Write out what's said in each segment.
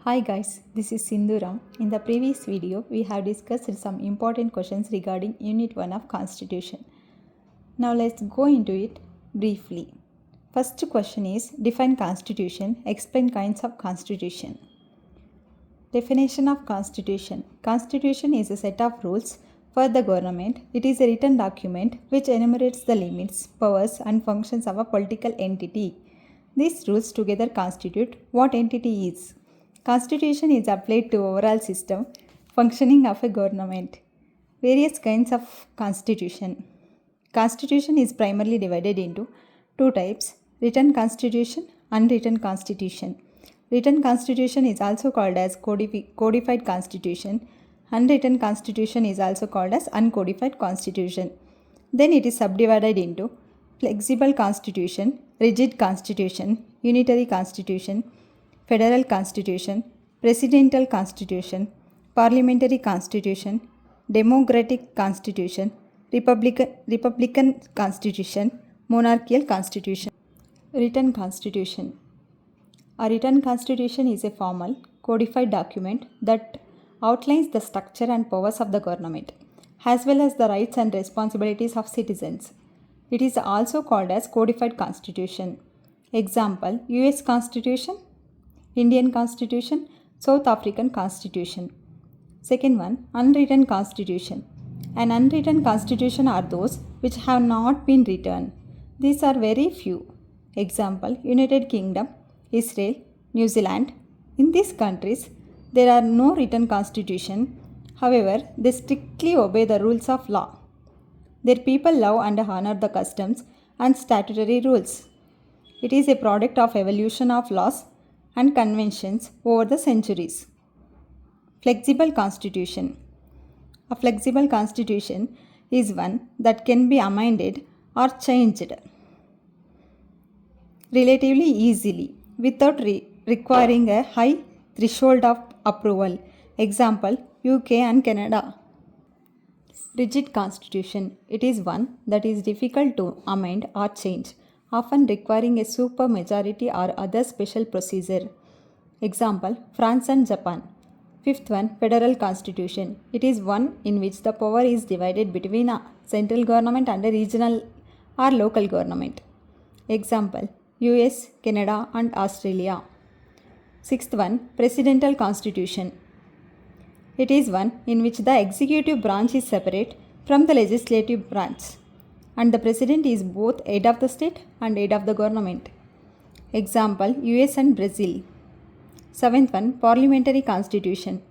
Hi guys, this is Sindhuram. In the previous video, we have discussed some important questions regarding Unit 1 of Constitution. Now let's go into it briefly. First question is, define Constitution, explain kinds of Constitution. Definition of Constitution. Constitution is a set of rules for the government. It is a written document which enumerates the limits, powers and functions of a political entity. These rules together constitute what entity is. Constitution is applied to overall system functioning of a government. Various kinds of constitution. Constitution is primarily divided into two types: written constitution, unwritten constitution. Written constitution is also called as codified constitution. Unwritten constitution is also called as uncodified constitution. Then it is subdivided into flexible constitution, rigid constitution, unitary constitution, Federal Constitution, Presidential Constitution, Parliamentary Constitution, Democratic Constitution, Republican Constitution, Monarchical Constitution. Written Constitution. A written constitution is a formal, codified document that outlines the structure and powers of the government, as well as the rights and responsibilities of citizens. It is also called as codified constitution. Example: US Constitution, Indian Constitution, South African Constitution. Second one, unwritten constitution. An unwritten constitution are those which have not been written. These are very few. Example, United Kingdom, Israel, New Zealand. In these countries, there are no written constitution. However, they strictly obey the rules of law. Their people love and honor the customs and statutory rules. It is a product of evolution of laws and conventions over the centuries. Flexible constitution. A flexible constitution is one that can be amended or changed relatively easily without requiring a high threshold of approval. Example, UK and Canada. Rigid constitution. It is one that is difficult to amend or change, often requiring a super majority or other special procedure. Example, France and Japan. Fifth one, Federal Constitution. It is one in which the power is divided between a central government and a regional or local government. Example, US, Canada and Australia. Sixth one, Presidential Constitution. It is one in which the executive branch is separate from the legislative branch, and the president is both head of the state and head of the government. Example, US and Brazil. Seventh one, Parliamentary Constitution.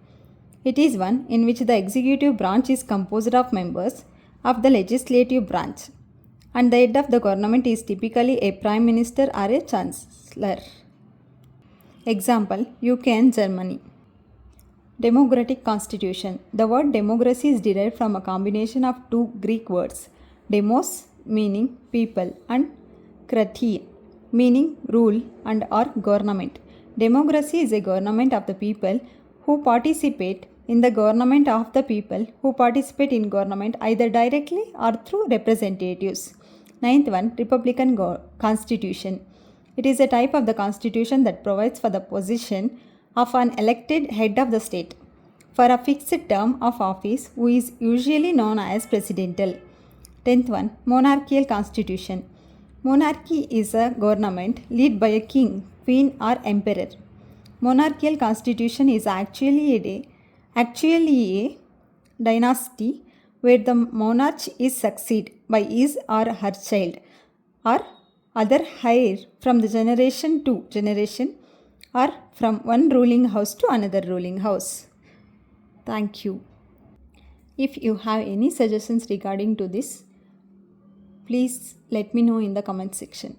It is one in which the executive branch is composed of members of the legislative branch, and the head of the government is typically a prime minister or a chancellor. Example, UK and Germany. Democratic Constitution. The word democracy is derived from a combination of two Greek words, demos meaning people and kratia meaning rule and or government. Democracy is a government of the people who participate in the government of the people who participate in government either directly or through representatives. Ninth one, Republican Constitution. It is a type of the constitution that provides for the position of an elected head of the state for a fixed term of office, who is usually known as presidential. 10th one, Monarchical Constitution. Monarchy is a government led by a king, queen or emperor. Monarchical constitution is actually a dynasty where the monarch is succeeded by his or her child or other heir from the generation to generation, or from one ruling house to another ruling house. Thank you. If you have any suggestions regarding to this, please let me know in the comment section.